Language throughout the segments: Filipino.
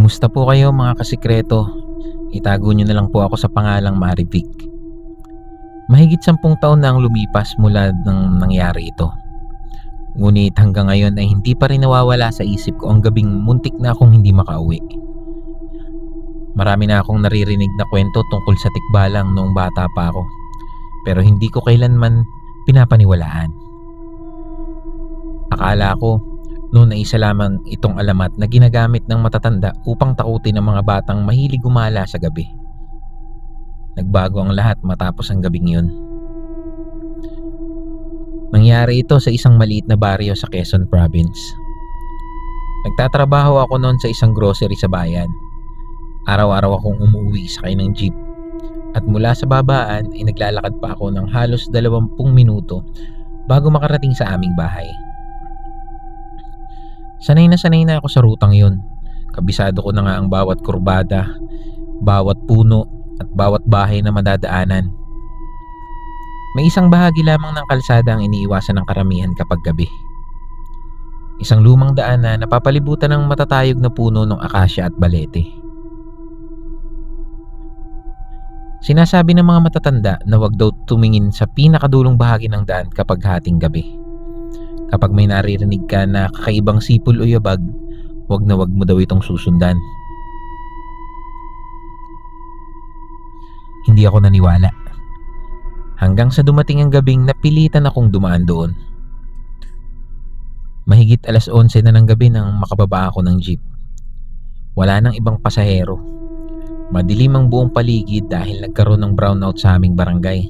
Kumusta po kayo mga kasikreto? Itago niyo na lang po ako sa pangalang Marivic. Mahigit 10 taon na ang lumipas mula nang nangyari ito. Ngunit hanggang ngayon ay hindi pa rin nawawala sa isip ko ang gabing muntik na akong hindi makauwi. Marami na akong naririnig na kwento tungkol sa tikbalang noong bata pa ako. Pero hindi ko kailanman pinapaniwalaan. Akala ko noon ay isa lamang itong alamat na ginagamit ng matatanda upang takutin ang mga batang mahilig gumala sa gabi. Nagbago ang lahat matapos ang gabing yun. Nangyari ito sa isang maliit na baryo sa Quezon Province. Nagtatrabaho ako noon sa isang grocery sa bayan. Araw-araw akong umuwi sakay ng jeep. At mula sa babaan ay naglalakad pa ako ng halos 20 minuto bago makarating sa aming bahay. Sanay na ako sa rutang yun. Kabisado ko na nga ang bawat kurbada, bawat puno at bawat bahay na madadaanan. May isang bahagi lamang ng kalsada ang iniiwasan ng karamihan kapag gabi. Isang lumang daan na napapalibutan ng matatayog na puno ng akasya at balete. Sinasabi ng mga matatanda na wag daw tumingin sa pinakadulong bahagi ng daan kapag hating gabi. Kapag may naririnig ka na kakaibang sipol o yabag, wag na wag mo daw itong susundan. Hindi ako naniwala. Hanggang sa dumating ang gabing napilitan akong dumaan doon. Mahigit 11:00 na ng gabi nang makababa ako ng jeep. Wala nang ibang pasahero. Madilim ang buong paligid dahil nagkaroon ng brownout sa aming barangay.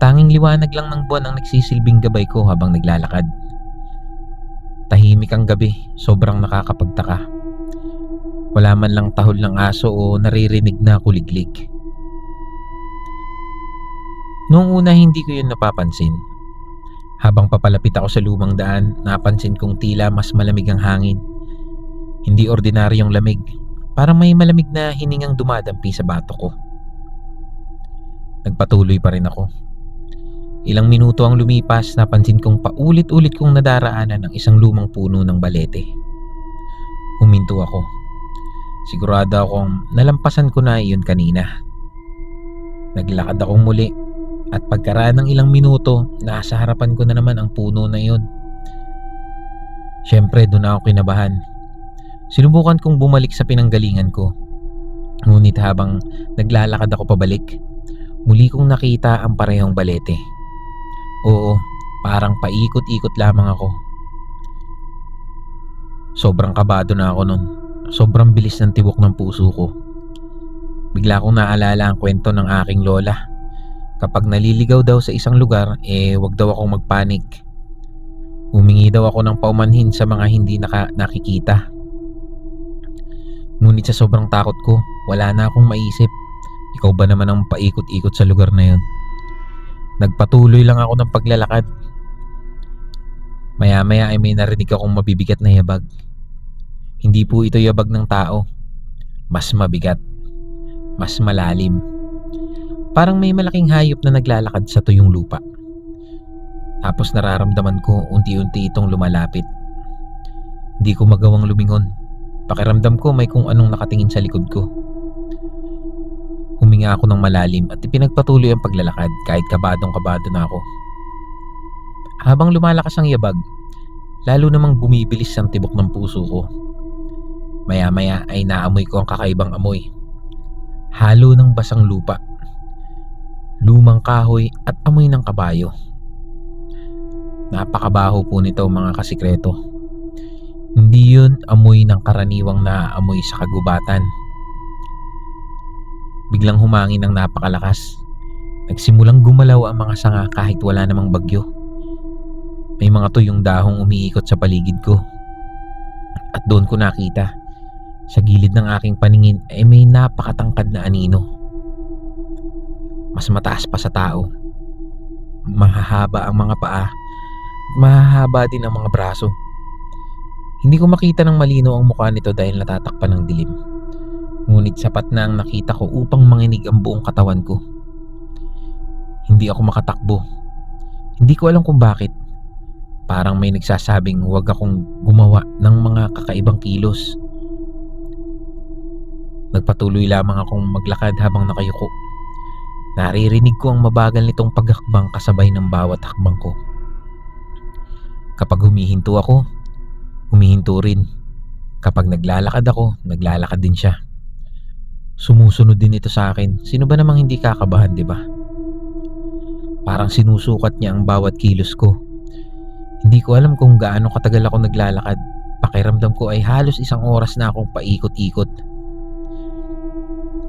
Tanging liwanag lang ng buwan ang nagsisilbing gabay ko habang naglalakad. Tahimik ang gabi, sobrang nakakapagtaka. Wala man lang tahol ng aso o naririnig na kuliglig. Noong una hindi ko yun napapansin. Habang papalapit ako sa lumang daan, napansin kong tila mas malamig ang hangin. Hindi ordinaryong lamig, parang may malamig na hiningang dumadampi sa batok ko. Nagpatuloy pa rin ako. Ilang minuto ang lumipas, napansin kong paulit-ulit kong nadaraanan ang isang lumang puno ng balete. Huminto ako. Sigurado akong nalampasan ko na iyon kanina. Naglakad akong muli at pagkaraan ng ilang minuto, nasa harapan ko na naman ang puno na iyon. Siyempre, doon ako kinabahan. Sinubukan kong bumalik sa pinanggalingan ko. Ngunit habang naglalakad ako pabalik, muli kong nakita ang parehong balete. Oo, parang paikot-ikot lamang ako. Sobrang kabado na ako nun. Sobrang bilis ng tibok ng puso ko. Bigla kong naalala ang kwento ng aking lola. Kapag naliligaw daw sa isang lugar, wag daw akong magpanik. Humingi daw ako ng paumanhin sa mga hindi nakikita. Ngunit sa sobrang takot ko, wala na akong maisip. Ikaw ba naman ang paikot-ikot sa lugar na yun? Nagpatuloy lang ako ng paglalakad. Maya-maya ay may narinig akong mabibigat na yabag. Hindi po ito yabag ng tao. Mas mabigat. Mas malalim. Parang may malaking hayop na naglalakad sa tuyong lupa. Tapos nararamdaman ko unti-unti itong lumalapit. Hindi ko magawang lumingon. Pakiramdam ko may kung anong nakatingin sa likod ko. Huminga ako ng malalim at ipinagpatuloy ang paglalakad kahit kabadong-kabado na ako. Habang lumalakas ang yabag, lalo namang bumibilis ang tibok ng puso ko. Maya-maya ay naamoy ko ang kakaibang amoy. Halo ng basang lupa, lumang kahoy at amoy ng kabayo. Napakabaho po nito mga kasikreto. Hindi yun amoy ng karaniwang naaamoy sa kagubatan. Biglang humangin ng napakalakas. Nagsimulang gumalaw ang mga sanga kahit wala namang bagyo. May mga tuyong dahong umiikot sa paligid ko. At doon ko nakita, sa gilid ng aking paningin ay may napakatangkad na anino. Mas mataas pa sa tao. Mahahaba ang mga paa. Mahahaba din ang mga braso. Hindi ko makita ng malino ang mukha nito dahil natatakpan ng dilim. Ngunit sapat na ang nakita ko upang manginig ang buong katawan ko. Hindi ako makatakbo. Hindi ko alam kung bakit. Parang may nagsasabing huwag akong gumawa ng mga kakaibang kilos. Nagpatuloy lamang akong maglakad habang nakayuko. Naririnig ko ang mabagal nitong paghakbang kasabay ng bawat hakbang ko. Kapag humihinto ako, humihinto rin. Kapag naglalakad ako, naglalakad din siya. Sumusunod din ito sa akin. Sino ba namang hindi kakabahan, di ba? Parang sinusukat niya ang bawat kilos ko. Hindi ko alam kung gaano katagal ako naglalakad. Pakiramdam ko ay halos 1 oras na akong paikot-ikot.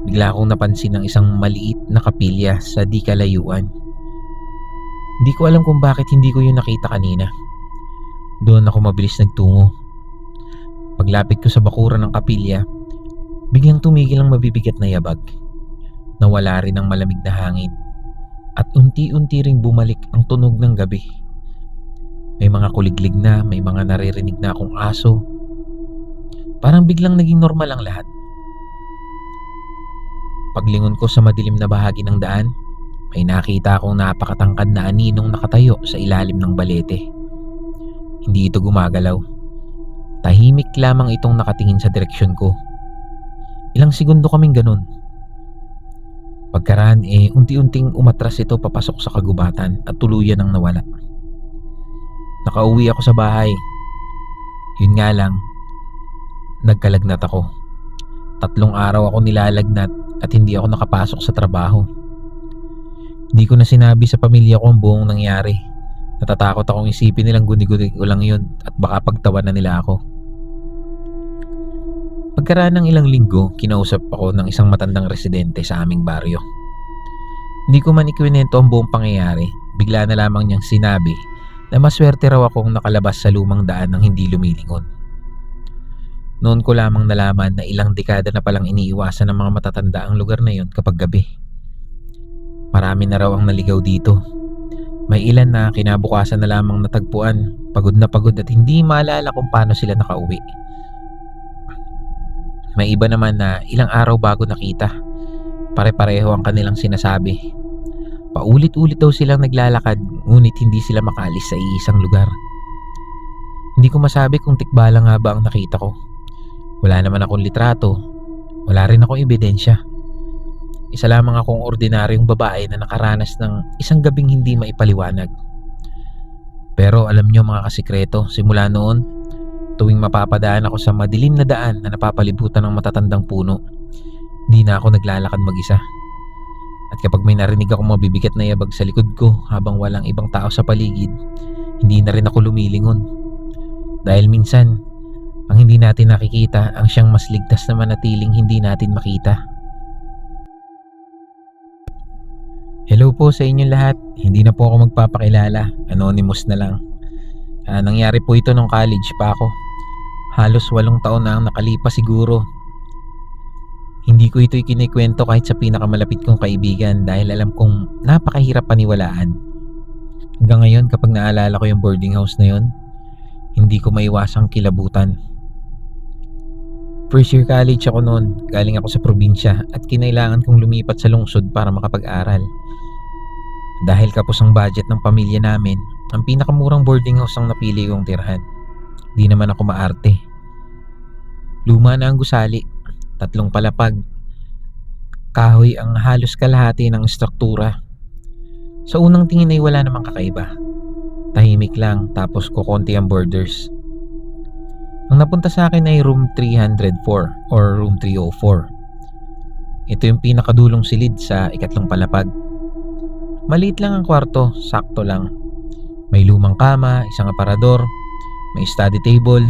Bigla akong napansin ng isang maliit na kapilya sa di kalayuan. Hindi ko alam kung bakit hindi ko yun nakita kanina. Doon ako mabilis nagtungo. Paglapit ko sa bakuran ng kapilya, biglang tumigil ang mabibigat na yabag. Nawala rin ang malamig na hangin. At unti-unti ring bumalik ang tunog ng gabi. May mga kuliglig na, may mga naririnig na akong aso. Parang biglang naging normal ang lahat. Paglingon ko sa madilim na bahagi ng daan, may nakita akong napakatangkad na aninong nakatayo sa ilalim ng balete. Hindi ito gumagalaw. Tahimik lamang itong nakatingin sa direksyon ko. Ilang segundo kaming ganun. Pagkaraan unti-unting umatras ito papasok sa kagubatan at tuluyan ang nawala. Nakauwi ako sa bahay. Yun nga lang, nagkalagnat ako. 3 araw ako nilalagnat at hindi ako nakapasok sa trabaho. Hindi ko na sinabi sa pamilya ko ang buong nangyari. Natatakot akong isipin nilang guni-guni ko lang yun at baka pagtawanan nila ako. Pagkaraan ng ilang linggo, kinausap ako ng isang matandang residente sa aming baryo. Hindi ko man ikwinento ang buong pangyayari, bigla na lamang niyang sinabi na maswerte raw akong nakalabas sa lumang daan ng hindi lumilingon. Noon ko lamang nalaman na ilang dekada na palang iniiwasan ng mga matatanda ang lugar na yon kapag gabi. Marami na raw ang naligaw dito. May ilan na kinabukasan na lamang natagpuan, pagod na pagod at hindi maalala kung paano sila nakauwi. May iba naman na ilang araw bago nakita. Pare-pareho ang kanilang sinasabi. Paulit-ulit daw silang naglalakad ngunit hindi sila makaalis sa iisang lugar. Hindi ko masabi kung tikbala nga ba ang nakita ko. Wala naman akong litrato. Wala rin akong ebidensya. Isa lamang akong ordinaryong babae na nakaranas ng isang gabing hindi maipaliwanag. Pero alam nyo mga kasikreto, simula noon, tuwing mapapadaan ako sa madilim na daan na napapalibutan ng matatandang puno, hindi na ako naglalakad mag-isa. At kapag may narinig akong mabibigat na yabag sa likod ko habang walang ibang tao sa paligid, hindi na rin ako lumilingon. Dahil minsan, ang hindi natin nakikita ang siyang mas ligtas na manatiling hindi natin makita. Hello po sa inyong lahat. Hindi na po ako magpapakilala. Anonymous na lang. Nangyari po ito nung college pa ako. Halos 8 taon na ang nakalipas siguro. Hindi ko ito ikinikwento kahit sa pinakamalapit kong kaibigan dahil alam kong napakahirap paniwalaan. Hanggang ngayon kapag naalala ko yung boarding house na yon, hindi ko maiwasang kilabutan. First year college ako noon, galing ako sa probinsya at kinailangan kong lumipat sa lungsod para makapag-aral. Dahil kapos ang budget ng pamilya namin, ang pinakamurang boarding house ang napili kong tirhan. Di naman ako maarte. Luma na ang gusali, 3 palapag. Kahoy ang halos kalahati ng struktura. Sa unang tingin ay wala namang kakaiba. Tahimik lang tapos kukonti ang borders. Ang napunta sa akin ay room 304 or room 304. Ito yung pinakadulong silid sa 2 palapag. Maliit lang ang kwarto, sakto lang. May lumang kama, isang aparador, may study table,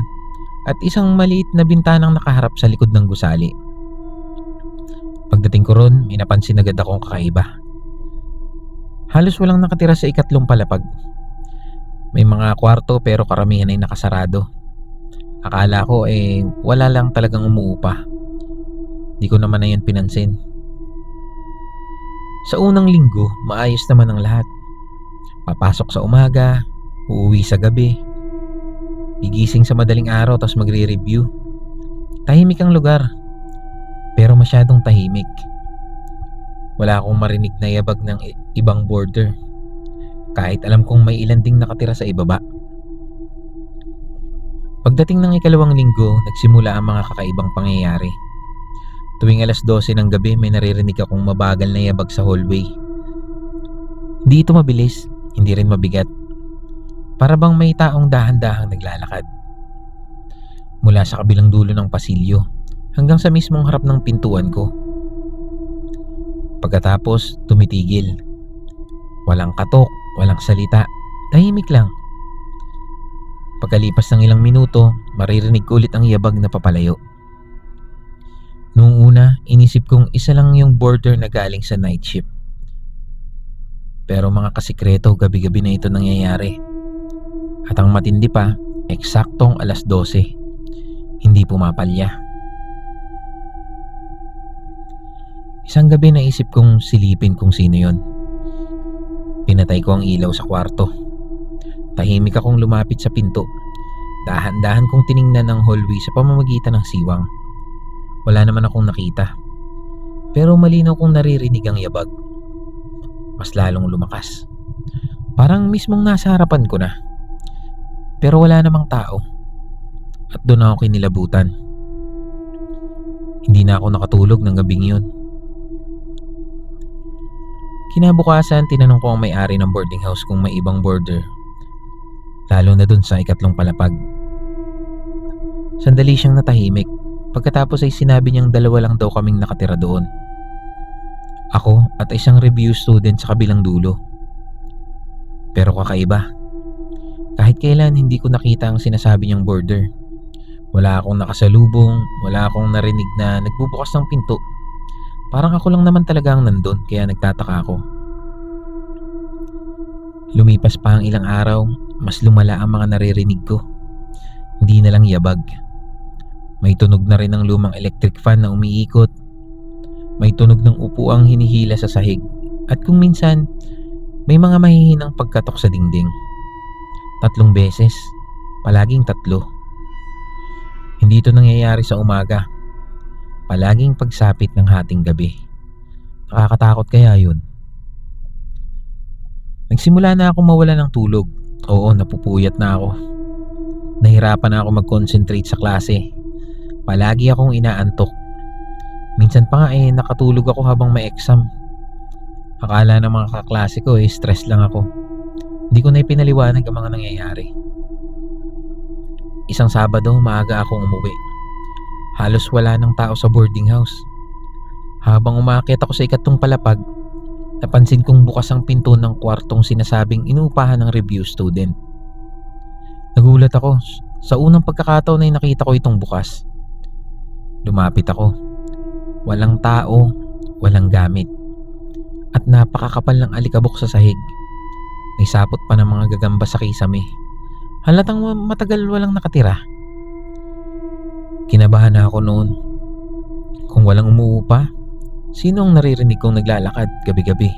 at isang maliit na bintanang nakaharap sa likod ng gusali. Pagdating ko ron, may napansin agad akong kakaiba. Halos walang nakatira sa 3 palapag. May mga kwarto pero karamihan ay nakasarado. Akala ko wala lang talagang umuupa. Di ko naman na yan pinansin. Sa unang linggo, maayos naman ang lahat. Papasok sa umaga, uuwi sa gabi, gigising sa madaling araw tapos magre-review. Tahimik ang lugar, pero masyadong tahimik. Wala akong marinig na yabag ng ibang boarder, kahit alam kong may ilan ding nakatira sa ibaba. Pagdating ng 2nd linggo, nagsimula ang mga kakaibang pangyayari. Tuwing alas 12 ng gabi may naririnig akong mabagal na yabag sa hallway. Hindi ito mabilis, hindi rin mabigat. Para bang may taong dahan-dahang naglalakad. Mula sa kabilang dulo ng pasilyo hanggang sa mismong harap ng pintuan ko. Pagkatapos tumitigil. Walang katok, walang salita, tahimik lang. Pagkalipas ng ilang minuto, maririnig ko ulit ang yabag na papalayo. Noong una, inisip kong isa lang yung boarder na galing sa night shift. Pero mga kasikreto, gabi-gabi na ito nangyayari. At ang matindi pa, eksaktong alas 12. Hindi pumapalya. Isang gabi naisip kong silipin kung sino yon. Pinatay ko ang ilaw sa kwarto. Tahimik akong lumapit sa pinto. Dahan-dahan kong tiningnan ang hallway sa pamamagitan ng siwang. Wala naman akong nakita. Pero malinaw kong naririnig ang yabag. Mas lalong lumakas. Parang mismong nasa harapan ko na. Pero wala namang tao. At doon ako kinilabutan. Hindi na ako nakatulog ng gabing yun. Kinabukasan, tinanong ko ang may-ari ng boarding house kung may ibang boarder. Lalo na dun sa ikatlong palapag. Sandali siyang natahimik. Pagkatapos ay sinabi niyang dalawa lang daw kaming nakatira doon. Ako at isang review student sa kabilang dulo. Pero kakaiba. Kahit kailan hindi ko nakita ang sinasabi niyang boarder. Wala akong nakasalubong, wala akong narinig na nagbubukas ng pinto. Parang ako lang naman talaga ang nandun, kaya nagtataka ako. Lumipas pa ang ilang araw, mas lumala ang mga naririnig ko. Hindi na lang yabag. May tunog na rin ng lumang electric fan na umiikot. May tunog ng upuang hinihila sa sahig. At kung minsan, may mga mahihinang pagkatok sa dingding. 3 beses, palaging 3. Hindi ito nangyayari sa umaga. Palaging pagsapit ng hating gabi. Nakakatakot kaya yun? Nagsimula na ako mawala ng tulog. Oo, napupuyat na ako. Nahirapan na ako mag-concentrate sa klase. Palagi akong inaantok. Minsan pa nga nakatulog ako habang may exam. Akala ng mga kaklase ko stress lang ako. Hindi ko na ipinaliwanag ang mga nangyayari. Isang Sabado, maaga akong umuwi. Halos wala ng tao sa boarding house. Habang umaakyat ako sa ikatlong palapag, napansin kong bukas ang pinto ng kwartong sinasabing inuupahan ng review student. Nagulat ako. Sa unang pagkakataon ay nakita ko itong bukas. Lumapit ako. Walang tao, walang gamit. At napakakapal ng alikabok sa sahig. May sapot pa ng mga gagamba sa kisame. Halatang matagal walang nakatira. Kinabahan na ako noon. Kung walang umuupa, sino ang naririnig kong naglalakad gabi-gabi?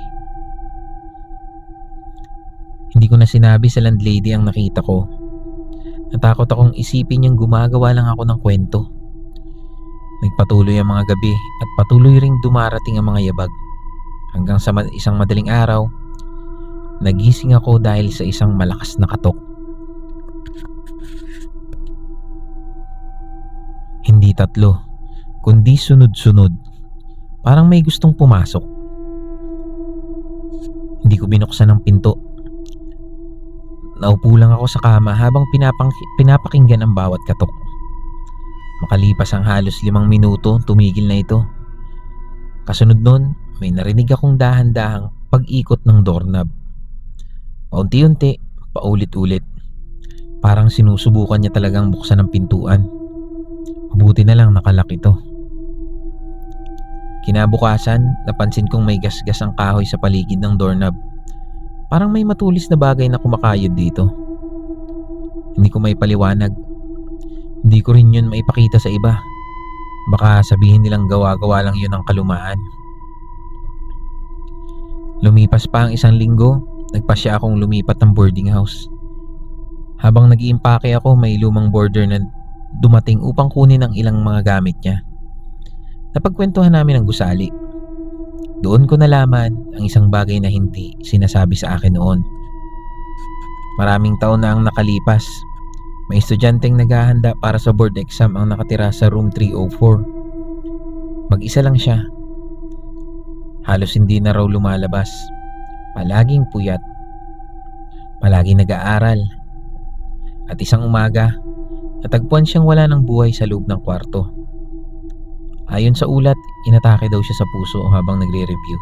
Hindi ko na sinabi sa landlady ang nakita ko. Natakot akong isipin niyang gumagawa lang ako ng kwento. Nagpatuloy ang mga gabi at patuloy ring dumarating ang mga yabag. Hanggang sa isang madaling araw, nagising ako dahil sa isang malakas na katok. Hindi 3, kundi sunod-sunod. Parang may gustong pumasok. Hindi ko binuksan ang pinto. Naupo lang ako sa kama habang pinapakinggan ang bawat katok. Makalipas ang halos 5 minuto, tumigil na ito. Kasunod nun, may narinig akong dahan-dahang pag-ikot ng doorknob. Paunti-unti, paulit-ulit. Parang sinusubukan niya talagang buksan ang pintuan. Mabuti na lang nakalak ito. Kinabukasan, napansin kong may gasgas ang kahoy sa paligid ng doorknob. Parang may matulis na bagay na kumakayod dito. Hindi ko may paliwanag. Hindi ko rin yun maipakita sa iba. Baka sabihin nilang gawa-gawa lang yun ng kalumaan. Lumipas pa ang 1 linggo, nagpasya akong lumipat ng boarding house. Habang nag-iimpake ako, may lumang boarder na dumating upang kunin ang ilang mga gamit niya. Napagkwentuhan namin ang gusali. Doon ko nalaman ang isang bagay na hindi sinasabi sa akin noon. Maraming taon na ang nakalipas. May estudyanteng naghahanda para sa board exam ang nakatira sa room 304. Mag-isa lang siya. Halos hindi na raw lumalabas. Palaging puyat. Palaging nag-aaral. At isang umaga, natagpuan siyang wala ng buhay sa loob ng kwarto. Ayon sa ulat, inatake daw siya sa puso habang nagre-review.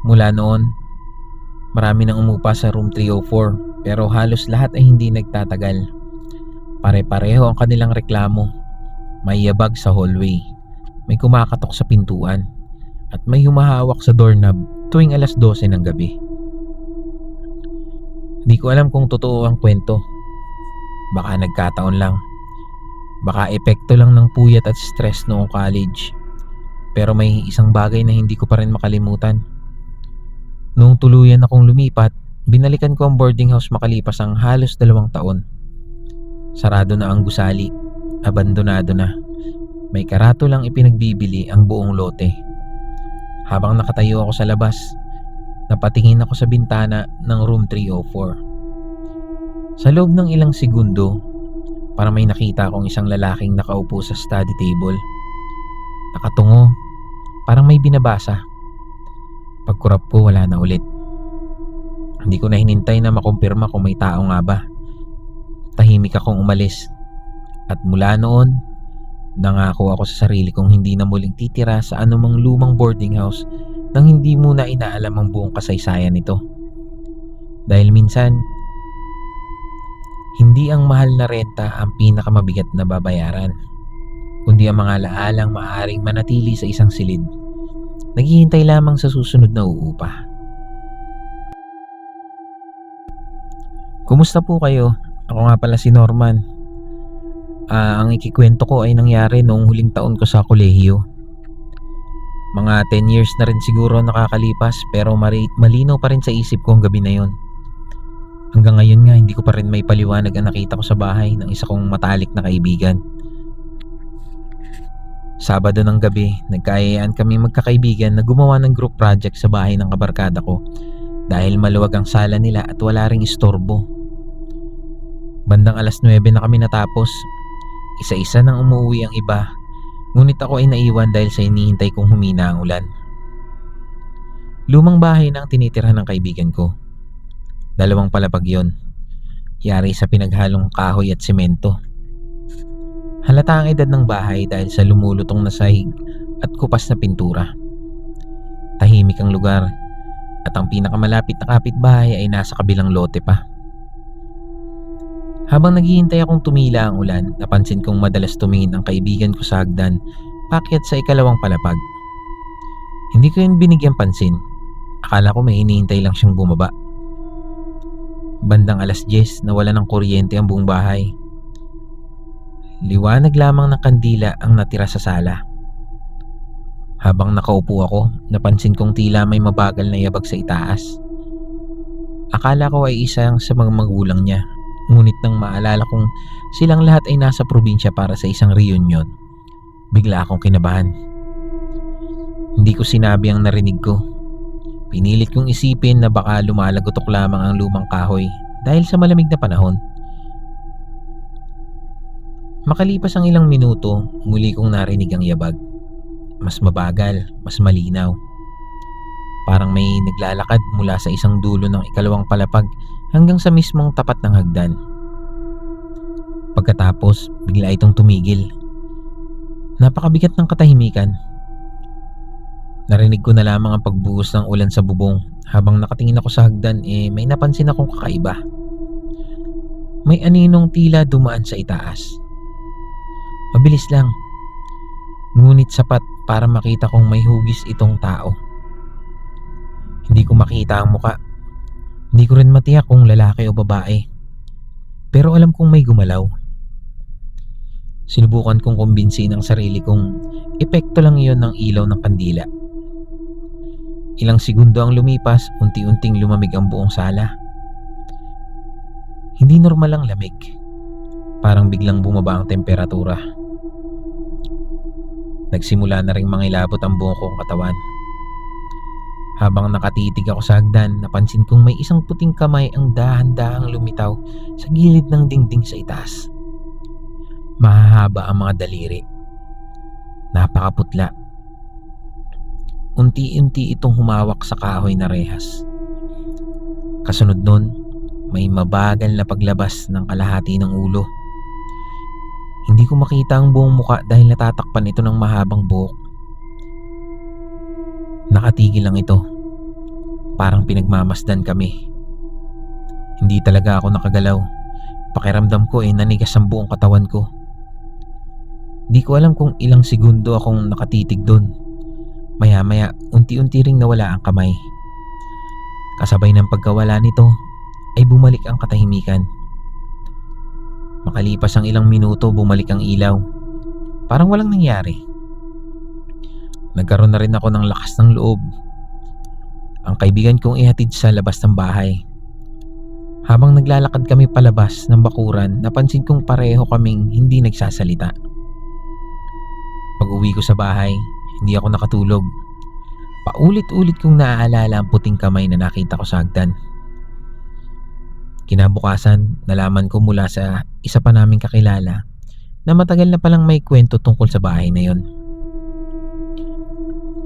Mula noon, marami nang umupa sa room 304 pero halos lahat ay hindi nagtatagal. Pare-pareho ang kanilang reklamo. May yabag sa hallway, may kumakatok sa pintuan, at may humahawak sa doorknob tuwing alas 12 ng gabi. Hindi ko alam kung totoo ang kwento. Baka nagkataon lang. Baka epekto lang ng puyat at stress noong college. Pero may isang bagay na hindi ko pa rin makalimutan. Noong tuluyan akong lumipat, binalikan ko ang boarding house makalipas ang halos 2 taon. Sarado na ang gusali, abandonado na. May karato lang ipinagbibili ang buong lote. Habang nakatayo ako sa labas, napatingin ako sa bintana ng room 304. Sa loob ng ilang segundo, parang may nakita akong isang lalaking nakaupo sa study table. Nakatungo, parang may binabasa. Pagkurap ko, wala na ulit. Hindi ko na hinintay na makumpirma kung may tao nga ba. Tahimik akong umalis. At mula noon, nangako ako sa sarili kong hindi na muling titira sa anumang lumang boarding house nang hindi muna inaalam ang buong kasaysayan nito. Dahil minsan, hindi ang mahal na renta ang pinakamabigat na babayaran, kundi ang mga alaalang maaaring manatili sa isang silid, naghihintay lamang sa susunod na uupa. Kumusta po kayo? Ako nga pala si Norman. Ang ikikwento ko ay nangyari noong huling taon ko sa kolehiyo. Mga 10 years na rin siguro nakakalipas pero malinaw pa rin sa isip ko ang gabi na yon. Hanggang ngayon nga hindi ko pa rin may paliwanag ang nakita ko sa bahay ng isa kong matalik na kaibigan. Sabado ng gabi, nagkaayaan kami magkakaibigan na gumawa ng group project sa bahay ng kabarkada ko dahil maluwag ang sala nila at wala ring istorbo. Bandang alas 9 na kami natapos. Isa-isa nang umuwi ang iba, ngunit ako ay naiwan dahil sa hinihintay kong humina ang ulan. Lumang bahay na ang tinitirhan ng kaibigan ko. 2 palapag yon, yari sa pinaghalong kahoy at semento. Halata ang edad ng bahay dahil sa lumulutong na sahig at kupas na pintura. Tahimik ang lugar at ang pinakamalapit na kapitbahay ay nasa kabilang lote pa. Habang naghihintay akong tumila ang ulan, napansin kong madalas tumingin ang kaibigan ko sa hagdan paakyat sa 2 palapag. Hindi ko yun binigyang pansin. Akala ko may hinihintay lang siyang bumaba. Bandang alas 10 nawala ng kuryente ang buong bahay. Liwanag lamang ng kandila ang natira sa sala. Habang nakaupo ako, napansin kong tila may mabagal na yabag sa itaas. Akala ko ay isang sa mga magulang niya, ngunit nang maalala kong silang lahat ay nasa probinsya para sa isang reunion, bigla akong kinabahan. Hindi ko sinabi ang narinig ko. Pinilit kong isipin na baka lumalagotok lamang ang lumang kahoy dahil sa malamig na panahon. Makalipas ang ilang minuto, muli kong narinig ang yabag. Mas mabagal, mas malinaw. Parang may naglalakad mula sa isang dulo ng 2 palapag hanggang sa mismong tapat ng hagdan. Pagkatapos, bigla itong tumigil. Napakabigat ng katahimikan. Narinig ko na lamang ang pagbuhos ng ulan sa bubong. Habang nakatingin ako sa hagdan, may napansin akong kakaiba. May aninong tila dumaan sa itaas. Mabilis lang, ngunit sapat para makita kong may hugis itong tao. Hindi ko makita ang muka. Hindi ko rin matiyak kung lalaki o babae. Pero alam kong may gumalaw. Sinubukan kong kumbinsihin ang sarili kong epekto lang iyon ng ilaw ng kandila. Ilang segundo ang lumipas, unti-unting lumamig ang buong sala. Hindi normal ang lamig. Parang biglang bumaba ang temperatura. Nagsimula na ring mangilabot ang buong kong katawan. Habang nakatitig ako sa hagdan, napansin kong may isang puting kamay ang dahan-dahang lumitaw sa gilid ng dingding sa itaas. Mahahaba ang mga daliri. Napakaputla. Unti-unti itong humawak sa kahoy na rehas. Kasunod nun, may mabagal na paglabas ng kalahati ng ulo. Hindi ko makita ang buong muka dahil natatakpan ito ng mahabang buhok. Nakatigil lang ito. Parang pinagmamasdan kami. Hindi talaga ako nakagalaw. Pakiramdam ko nanigas ang buong katawan ko. Di ko alam kung ilang segundo akong nakatitig doon. Maya-maya, unti-unti ring nawala ang kamay. Kasabay ng pagkawala nito, ay bumalik ang katahimikan. Makalipas ang ilang minuto, bumalik ang ilaw. Parang walang nangyari. Nagkaroon na rin ako ng lakas ng loob. Ang kaibigan kong ihatid sa labas ng bahay. Habang naglalakad kami palabas ng bakuran, napansin kong pareho kaming hindi nagsasalita. Pag-uwi ko sa bahay, hindi ako nakatulog. Paulit-ulit kong naaalala ang puting kamay na nakita ko sa hagdan. Kinabukasan, nalaman ko mula sa isa pa naming kakilala na matagal na palang may kwento tungkol sa bahay na yon.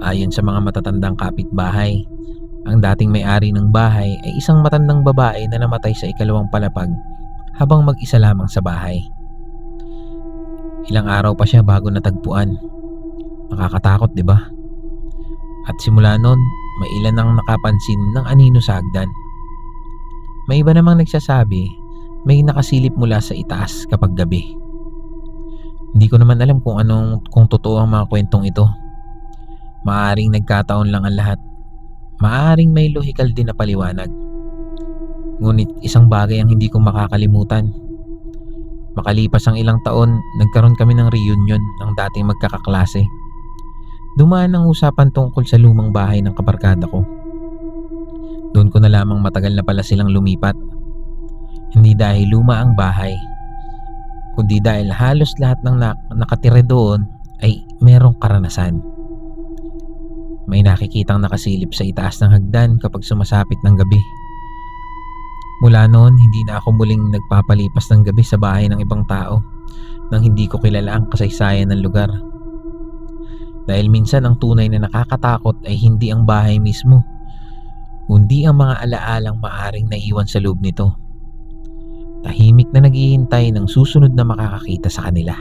Ayon sa mga matatandang kapitbahay, ang dating may-ari ng bahay ay isang matandang babae na namatay sa ikalawang palapag habang mag-isa lamang sa bahay. Ilang araw pa siya bago natagpuan. Nakakatakot, di ba? At simula noon, may ilan ang nakapansin ng anino sa hagdan. May iba namang nagsasabi may nakasilip mula sa itaas kapag gabi. Hindi ko naman alam kung totoo ang mga kwentong ito. Maaaring nagkataon lang ang lahat. Maaaring may lohikal din na paliwanag. Ngunit isang bagay ang hindi ko makakalimutan. Makalipas ang ilang taon, nagkaroon kami ng reunion ng dating magkakaklase. Dumaan ang usapan tungkol sa lumang bahay ng kabarkada ko. Doon ko na lamang matagal na pala silang lumipat. Hindi dahil luma ang bahay, kundi dahil halos lahat ng nakatira doon ay merong karanasan. May nakikitang nakasilip sa itaas ng hagdan kapag sumasapit ng gabi. Mula noon, hindi na ako muling nagpapalipas ng gabi sa bahay ng ibang tao nang hindi ko kilala ang kasaysayan ng lugar. Dahil minsan ang tunay na nakakatakot ay hindi ang bahay mismo, kundi ang mga alaalang maaring naiwan sa loob nito. Tahimik na naghihintay ng susunod na makakakita sa kanila.